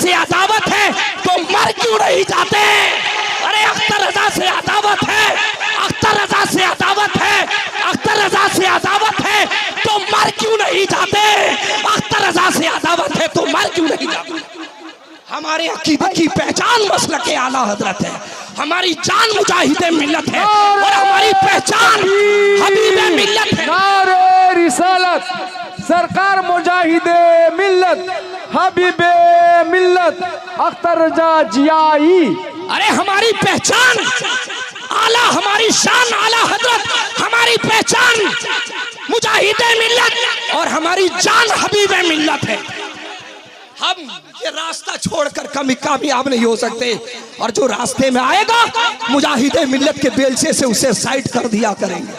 से अदावत है तो मर क्यों नहीं जाते? अरे अख्तर रजा से अदावत है, अख्तर रजा से अदावत है, अख्तर रजा से अदावत है तो मर क्यों नहीं जाते? अख्तर रजा से अदावत है तो मर क्यों नहीं जाते? हमारे अकीदे की पहचान मसलक आला हजरत है, हमारी जान मुजाहिदे मिल्लत है और हमारी पहचान हबीबे मिल्लत है। नारे रिसालत, सरकार मुजाहिदे मिल्लत, हबीबे मिल्लत, अख्तर रजा जियाई। अरे हमारी पहचान आला, हमारी शान आला हजरत, हमारी पहचान मुजाहिदे मिल्लत और हमारी जान हबीबे मिल्लत है। हम ये रास्ता छोड़कर कभी कामयाब नहीं हो सकते और जो रास्ते में आएगा मुजाहिदे मिल्लत के बेलचे से उसे साइड कर दिया करेंगे,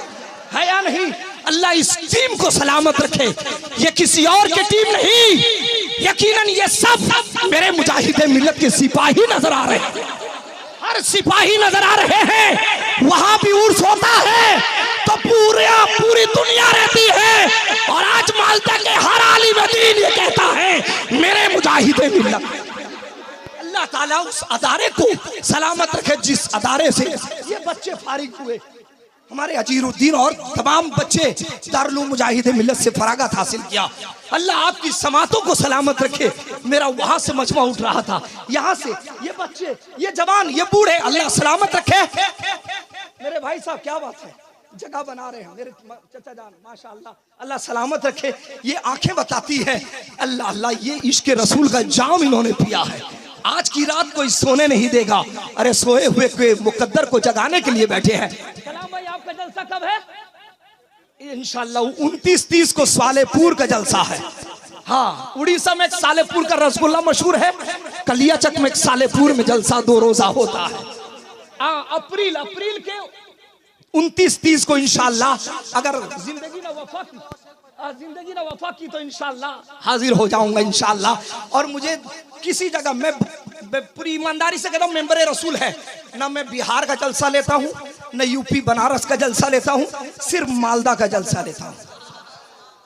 है या नहीं? अल्लाह इस टीम को सलामत रखे, ये किसी और की टीम नहीं, यकीनन ये सब मेरे मुजाहिदे मिल्लत के सिपाही नजर आ रहे हैं, हर सिपाही नजर आ रहे हैं। वहां भी उर्स होता है तो पूरी दुनिया रहती है और आज मालदा के हर आलिम दीन ये कहता है मेरे मुजाहिदे मिल्लत। अल्लाह ताला उस अदारे को सलामत रखे जिस अदारे से ये बच्चे फारिग हुए, हमारे अजीरुद्दीन और तमाम बच्चे दारुल उलूम मुजाहिदे मिल्लत से फरागत हासिल किया। अल्लाह आपकी समातों को सलामत रखे। मेरा वहां से मजमा उठ रहा था, यहाँ से ये बच्चे, ये जवान, ये बूढ़े, अल्लाह सलामत रखे। मेरे भाई साहब क्या बात है, जगह बना रहे हैं मेरे चाचा जान, माशाअल्लाह, अल्लाह सलामत रखे। ये आंखें बताती है अल्लाह अल्लाह, ये इश्क रसूल का जाम इन्होंने पिया है। आज की रात कोई सोने नहीं देगा। अरे सोए हुए के मुकद्दर को जगाने के लिए बैठे हैं। सलाम भाई, आपका जलसा कब है? इंशाअल्लाह 29-30 को सालेपुर का जलसा है। हाँ, उड़ीसा में सालेपुर का रसगुल्ला मशहूर है, कलियाचक में सालेपुर में जलसा 2 रोजा होता है। अप्रैल के 29-30 को इंशाअल्लाह, अगर जिंदगी ना वफा की तो इंशाअल्लाह हाजिर हो जाऊंगा इंशाअल्लाह। और मुझे किसी जगह, मैं पूरी ईमानदारी से कहता हूँ, मेंबर रसूल है ना, मैं बिहार का जलसा लेता हूँ, न यूपी बनारस का जलसा लेता हूँ, सिर्फ मालदा का जलसा लेता हूँ।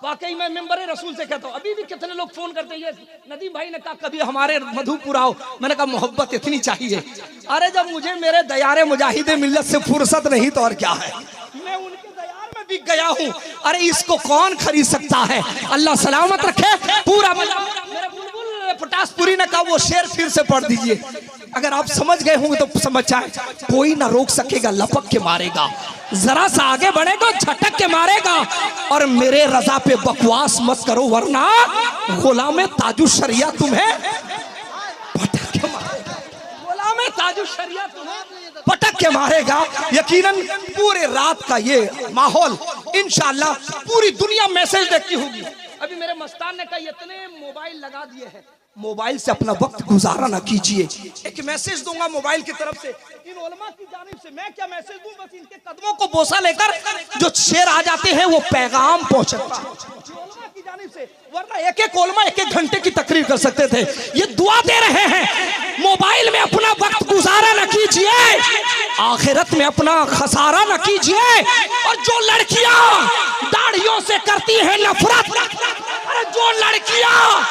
वाकई मैं मेंबर रसूल से कहता हूँ। अभी भी कितने लोग फोन करते हैं, नदीम भाई ने कहा कभी हमारे मधुपुर आओ। मैंने कहा मोहब्बत इतनी चाहिए। अरे जब मुझे मेरे दयारे मुजाहिदे मिल्लत से फुर्सत नहीं तो और क्या है, मैं उनके दयार में भी गया हूँ। अरे इसको कौन खरीद सकता है? अल्लाह सलामत रखे। पूरा मेरे बुलबुल पटासपुरी ने कहा वो शेर फिर से पढ़ दीजिए, अगर आप समझ गए होंगे तो समझ जाए। कोई ना रोक सकेगा, लपक के मारेगा, जरा सा आगे बढ़ेगा झटक के मारेगा। और मेरे रजा पे बकवास मत करो वरना गुलाम ताजुश शरिया तुम्हें पटक के मारेगा, गुलाम ताजुश शरिया तुम्हें पटक के मारेगा। यकीनन पूरे रात का ये माहौल इंशाअल्लाह पूरी दुनिया मैसेज देखती होगी। अभी मेरे मस्तान ने कहा इतने मोबाइल लगा दिए हैं, मोबाइल से अपना वक्त गुजारा ना कीजिए। एक मैसेज दूंगा मोबाइल की तरफ से, इन उलमा की जानिब से। मैं क्या मैसेज दूं, बस इनके कदमों को बोसा लेकर जो शेर आ जाते हैं वो पैगाम पहुंचाता है उलमा की जानिब से, वरना एक उलमा 1 घंटे की तकरीर कर सकते थे। ये दुआ दे रहे हैं मोबाइल में अपना वक्त गुजारा ना कीजिए, आखिरत में अपना खसारा ना कीजिए। और जो लड़कियां दाढ़ियों से करती हैं नफरत, अरे जो लड़कियां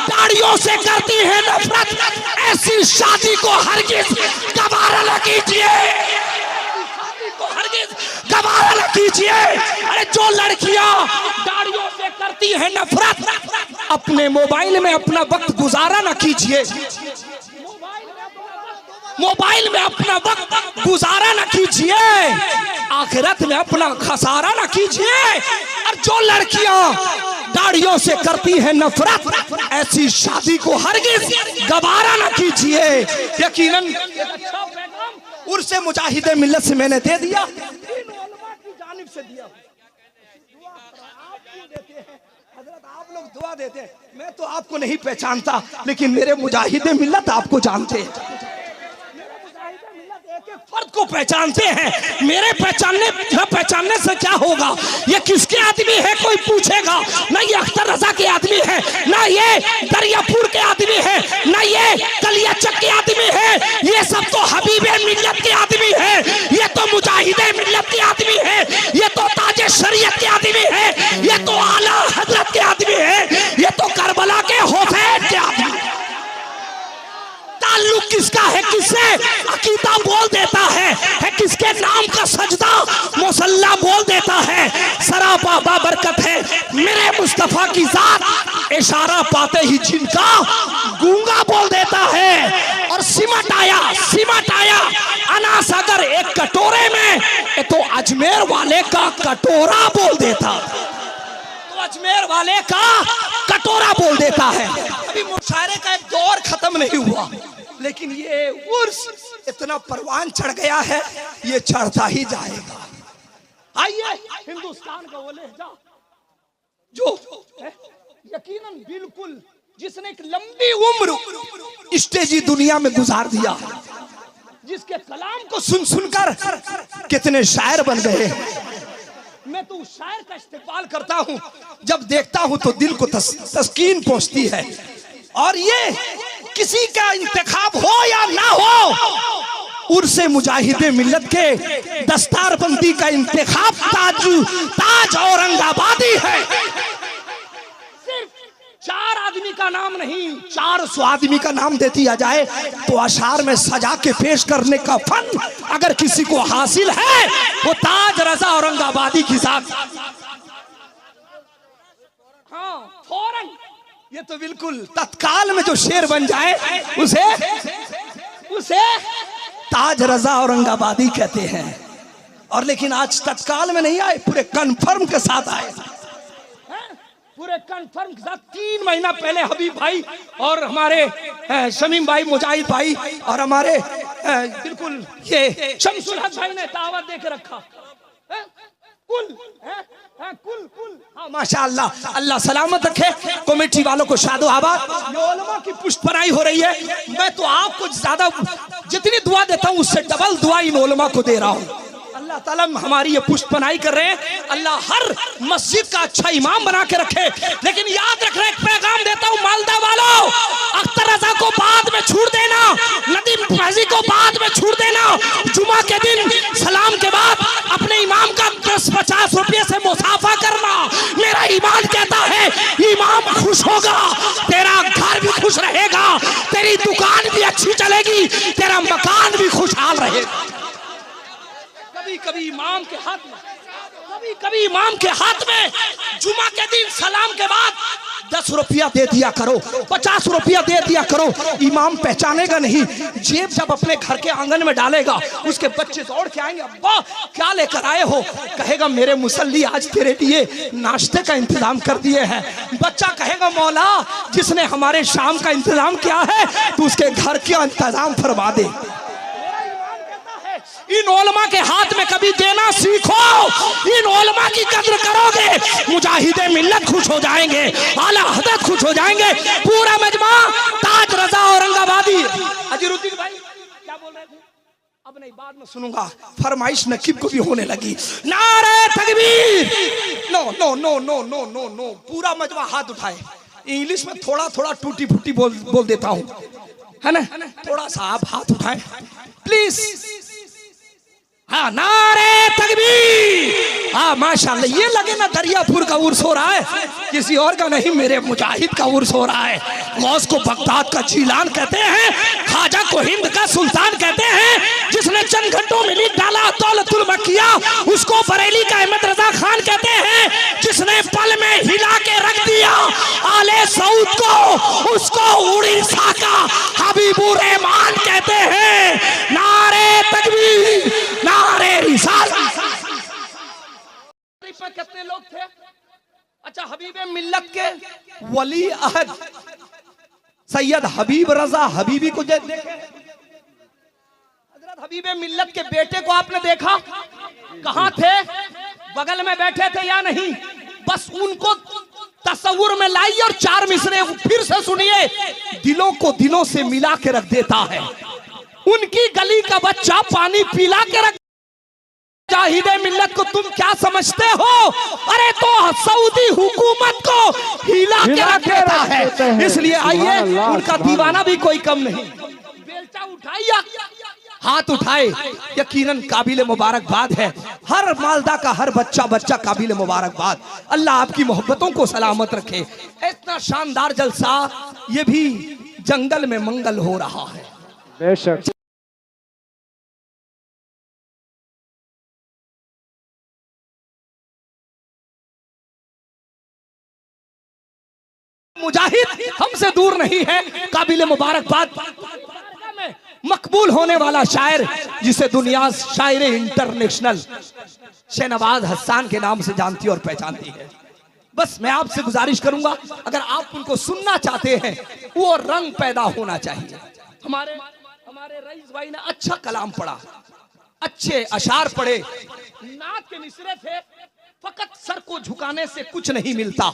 दाढ़ियों से करती हैं नफरत, ऐसी शादी को हरगिज गवारा न कीजिए, हरगिज गवारा न कीजिए। अरे जो लड़कियां दाढ़ियों से करती हैं नफरत, अपने मोबाइल में अपना वक्त गुजारा न कीजिए, मोबाइल में अपना वक्त गुजारा न कीजिए, आखिरत में अपना खसारा न कीजिए। और जो लड़कियां दाढ़ियों से करती हैं नफरत, ऐसी शादी को हरगिज गवारा न कीजिए। यकीनन अच्छा पैगाम उर्से मुजाहिदे मिल्लत से मैंने दे दिया, इन उलमा की जानिब से दिया। दुआ आप क्यों देते हैं हजरत, आप लोग दुआ देते हैं। मैं तो आपको नहीं पहचानता, लेकिन मेरे मुजाहिदे मिल्लत आपको जानते हैं, एक फर्द को पहचानते हैं। मेरे पहचानने से क्या होगा? ये किसके आदमी है कोई पूछेगा ना, ये अख्तर रजा के आदमी है, ना ये दरियापुर के आदमी है, ना ये कलियाचक के आदमी है। ये सब तो हबीबे मिल्लत के आदमी है, ये तो मुजाहिदे मिल्लत के आदमी है, ये तो ताजे शरीयत के आदमी है, ये तो आला हजरत के आदमी है, ये तो करबला के हुसैन के आदमी। अकीदा बोल देता है किसके नाम का सजदा मुसल्ला बोल देता है। सरापा बाबरकत है मेरे मुस्तफा की जात, इशारा पाते ही जिनका गूंगा बोल देता है। और सिमट आया अनास अगर एक कटोरे में तो अजमेर वाले का कटोरा बोल देता, तो अजमेर वाले का कटोरा बोल देता है। अभी मुशायरे का एक दौर खत्म नहीं हुआ, लेकिन ये उर्स इतना परवान चढ़ गया है, ये चढ़ता ही जाएगा। आइए हिंदुस्तान का वो लहजा जो यकीनन बिल्कुल जिसने एक लंबी उम्र स्टेजी दुनिया में गुजार दिया, जिसके कलाम को सुन सुनकर कितने शायर बन गए। मैं तो उस शायर का इस्तेमाल करता हूं, जब देखता हूं तो दिल को तस्कीन पहुंचती है। और ये किसी का इंतखाब हो या ना हो, उर्से मुजाहिदे मिल्लत के दस्तारबंदी का इंतखाब ताज औरंगाबादी है। सिर्फ 4 आदमी का नाम नहीं, 400 आदमी का नाम दे दिया जाए तो अशार में सजा के पेश करने का फन अगर किसी को हासिल है वो ताज रजा औरंगाबादी की साथ। हाँ फौरन, ये तो बिल्कुल तत्काल में जो शेर बन जाए उसे ताज रजा औरंगाबादी कहते हैं। और लेकिन आज तत्काल में नहीं आए, पूरे कन्फर्म के साथ आए, पूरे कन्फर्म के साथ। 3 महीना पहले हबीब भाई और हमारे शमीम भाई, मुजाहिद भाई और हमारे बिल्कुल ये शमसुल हक भाई ने दावत दे के रखा। कुल हाँ माशाअल्लाह, अल्लाह सलामत रखे। कमेटी वालों को शादो आबाद। उलमा की पुष्पनाई हो रही है। मैं तो आपको ज्यादा जितनी दुआ देता हूँ उससे डबल दुआ इन उलमा को दे रहा हूँ। अल्लाह ताला हमारी ये पुष्पनाई कर रहे हैं। अल्लाह हर मस्जिद का अच्छा इमाम बना के रखे। लेकिन याद रखना, एक पैगाम देता हूँ मालदा वालों, अख्तर रजा को बाद में छूट देना, नदीम फैजी को बाद में छूट देना। जुमा के दिन सलाम के बाद अपने इमाम का 10-50 रुपये से मुसाफा करना। मेरा ईमान कहता है इमाम खुश होगा, तेरा घर भी खुश रहेगा, तेरी दुकान भी अच्छी चलेगी, तेरा मकान भी खुशहाल रहेगा। कभी इमाम के हाथ में, कभी इमाम के हाथ में जुमा के दिन सलाम के बाद 10 रुपया दे दिया करो, 50 रुपया दे दिया करो। इमाम पहचानेगा नहीं, जेब जब अपने घर के आंगन में डालेगा उसके बच्चे दौड़ के आएंगे, अब्बा क्या लेकर आए हो? कहेगा मेरे मुसल्ली आज तेरे लिए नाश्ते का इंतजाम कर दिए हैं। बच्चा कहेगा मौला जिसने हमारे शाम का इंतजाम किया है तो उसके घर का इंतजाम फरमा दे। इन उलमा के हाथ में कभी देना सीखो, इन उलमा की कद्र करोगे, मुजाहिदे मिल्लत खुश हो जाएंगे, आला हज़रत खुश हो जाएंगे, पूरा मजमा ताज रजा औरंगाबादी। अजीरुद्दीन भाई क्या बोल रहे थे? अब नहीं, बाद में सुनूंगा। फरमाइश नकीब को भी होने लगी। नारे तकबीर। No no no no no no no, पूरा मजमा हाथ उठाए। इंग्लिश में थोड़ा थोड़ा टूटी फूटी बोल देता हूँ, है ना? थोड़ा सा आप हाथ उठाए प्लीज। हाँ नारे तकबीर। हाँ माशाल्लाह, ये लगे ना दरियापुर का उर्स हो रहा है, किसी और का नहीं, मेरे मुजाहिद का उर्स हो रहा है। गौस को बगदाद का जीलान कहते हैं, ख्वाजा को हिंद का सुल्तान कहते हैं, जिसने चंद घंटों में लिख डाला दौलतुल मकिया उसको बरेली का अहमद रजा खान कहते हैं, जिसने पल में हिला के रख दिया आले सऊद को उसको उड़ीसा का हबीबुर रहमान कहते हैं। नारे तकबीर, नारे रिसालत। कितने लोग थे? अच्छा, हबीब मिल्लत के वली अहद सैयद हबीब रजा हबीबी को देखे? हजरत हबीब मिल्लत के बेटे को आपने देखा? कहां थे? बगल में बैठे थे या नहीं? बस उनको तस्वुर में लाई और 4 मिसरे फिर से सुनिए, दिलों को दिलों से मिला के रख देता है। उनकी गली का बच्चा पानी पिला के रख। मुजाहिदे मिल्लत को तुम क्या समझते हो? अरे तो सऊदी हुकूमत को हिला के रख देता है। इसलिए आइए, उनका दीवाना भी कोई कम नहीं। बेलचा उठाइए, हाथ उठाए, यकीनन काबिल मुबारकबाद है। हर मालदा का हर बच्चा काबिल मुबारकबाद। अल्लाह आपकी मोहब्बतों को सलामत रखे। इतना शानदार जलसा, ये भी जंगल में मंगल हो रहा है। बेशक। मुजाहिद हमसे दूर नहीं है, काबिल मुबारकबाद मकबूल होने वाला शायर जिसे दुनिया शायर इंटरनेशनल शहनवाज हसन के नाम से जानती और पहचानती है। बस मैं आपसे गुजारिश करूंगा, अगर आप उनको सुनना चाहते हैं, वो रंग पैदा होना चाहिए। हमारे रईस भाई ने अच्छा कलाम पढ़ा, अच्छे अशार पढ़े, नात के मिसरे थे। फकत सर को झुकाने से कुछ नहीं मिलता,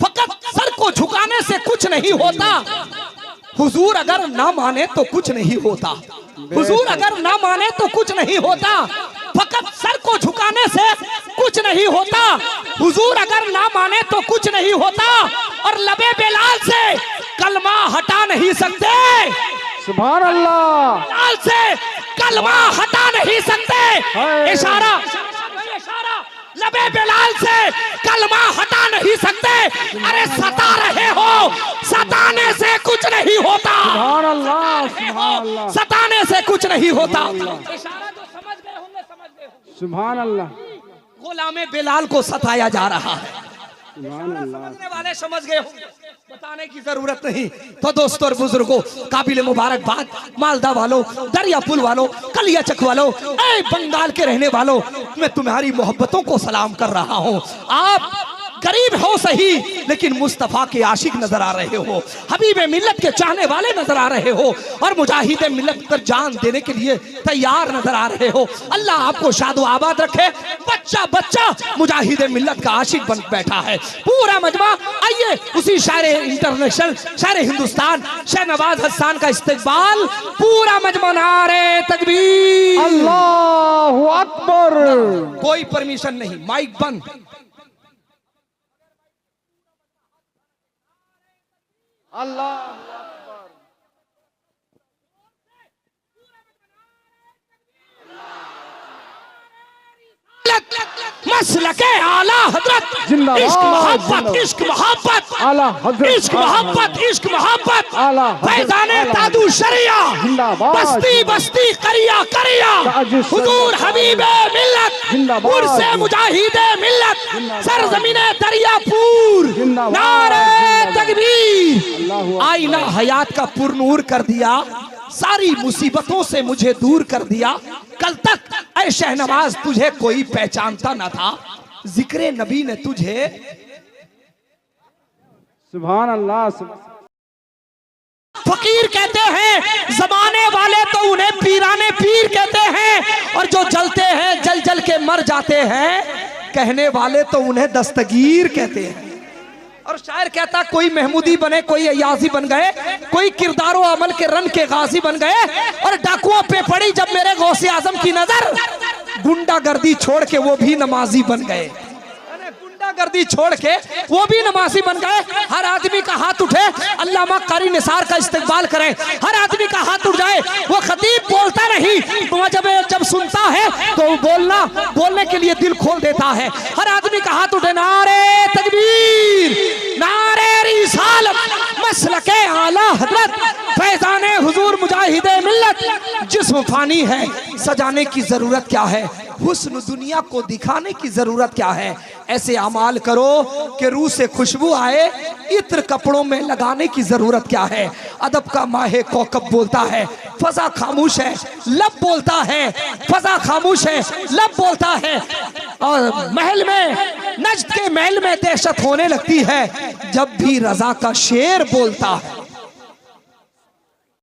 फकत सर को झुकाने से कुछ नहीं होता। हुजूर अगर ना माने तो कुछ नहीं होता, हुजूर अगर ना माने तो कुछ नहीं होता। फकत सर को झुकाने से कुछ नहीं होता, हुजूर अगर ना माने तो कुछ नहीं होता। और लबे बेलाल से कलमा हटा नहीं सकते, सुभान अल्लाह, बेलाल से कलमा हटा नहीं सकते। इशारा लबे बेलाल से कलमा हटा नहीं सकते। अरे सता रहे हो, सताने से कुछ नहीं होता, सुभान अल्लाह, सुभान अल्लाह, सताने से कुछ नहीं होता। इशारा जो समझ गए होंगे, समझ गए होंगे। सुभान अल्लाह, गुलामे बेलाल को सताया जा रहा है, सुभान अल्लाह। समझने वाले समझ गए होंगे, बताने की जरूरत नहीं। तो दोस्तों और बुजुर्गों, काबिल मुबारकबाद मालदा वालों, दरियापुर वालों, कलियाचक वालों, ऐ बंगाल के रहने वालों, मैं तुम्हारी मोहब्बतों को सलाम कर रहा हूँ। आप गरीब हो सही, लेकिन मुस्तफा के आशिक नजर आ रहे हो, हबीब मिल्लत के चाहने वाले नजर आ रहे हो, और मुजाहिद मिल्लत पर जान देने के लिए तैयार नजर आ रहे हो। अल्लाह आपको शादो आबाद रखे। बच्चा बच्चा मुजाहिद मिल्लत का आशिक बन बैठा है, पूरा मजमा। आइए उसी शायर इंटरनेशनल, शायर हिंदुस्तान शहनवाज हसन का इस्तकबाल, पूरा मजमा नारे तकबीर, अल्लाहु अकबर। कोई परमिशन नहीं, माइक बंद। अल्लाह मसलके आला हजरत, जिंदाबाद, इश्क मोहब्बत, जिंदाबाद। इश्क मोहब्बत, आला हजरत, इश्क मोहब्बत, इश्क मोहब्बत, आला हजरत, फैजाने आला तादू शरिया, जिंदाबाद, बस्ती बस्ती करिया करिया, ताजु हुजूर शरिया, हबीबे मिल्लत, जिंदाबाद, उर्से मुजाहिदे मिल्लत, जिंदाबाद, सरजमीने दरियापुर, जिंदाबाद, नारे जिंदाबाद। तकबीर। अल्लाहु आईना हयात का पुरनूर कर दिया, सारी मुसीबतों से मुझे दूर कर दिया। कल तक ऐ शहनवाज तुझे कोई पहचानता न था, जिक्रे नबी ने तुझे। सुभान अल्लाह। फकीर कहते हैं, जमाने वाले तो उन्हें पीराने पीर कहते हैं, और जो जलते हैं जल जल के मर जाते हैं, कहने वाले तो उन्हें दस्तगीर कहते हैं। और शायर कहता, कोई महमूदी बने, कोई अयाजी बन गए, कोई किरदारो अमल के रन के गाजी बन गए, और डाकुओं पे पड़ी जब मेरे गौसे आजम की नजर, गुंडागर्दी छोड़ के वो भी नमाजी बन गए, गुंडागर्दी छोड़ के वो भी नमाजी बन गए। हर आदमी का हाथ उठे, अल्लामा कारी निसार का इस्तकबाल करें, हर आदमी का हाथ उठ जाए। वो खतीब बोलता नहीं, जब सुनता है तो बोलने के लिए दिल खोल देता है। हर आदमी का हाथ उठे, नारे तकबीर, नारे रिसालत, मसलके आला हजरत, फैजाने हुजूर मुजाहिदे मिल्लत। जिस्म फानी है, सजाने की जरूरत क्या है, हुस्न दुनिया को दिखाने की जरूरत क्या है। ऐसे अमाल करो कि रूह से खुशबू आए, इत्र कपड़ों में लगाने की जरूरत क्या है। अदब का माहे कौकब बोलता है, फजा खामोश है, लब बोलता है, फजा खामोश है, लब बोलता है। और महल में, नज्द के महल में दहशत होने लगती है जब भी रजा का शेर बोलता है।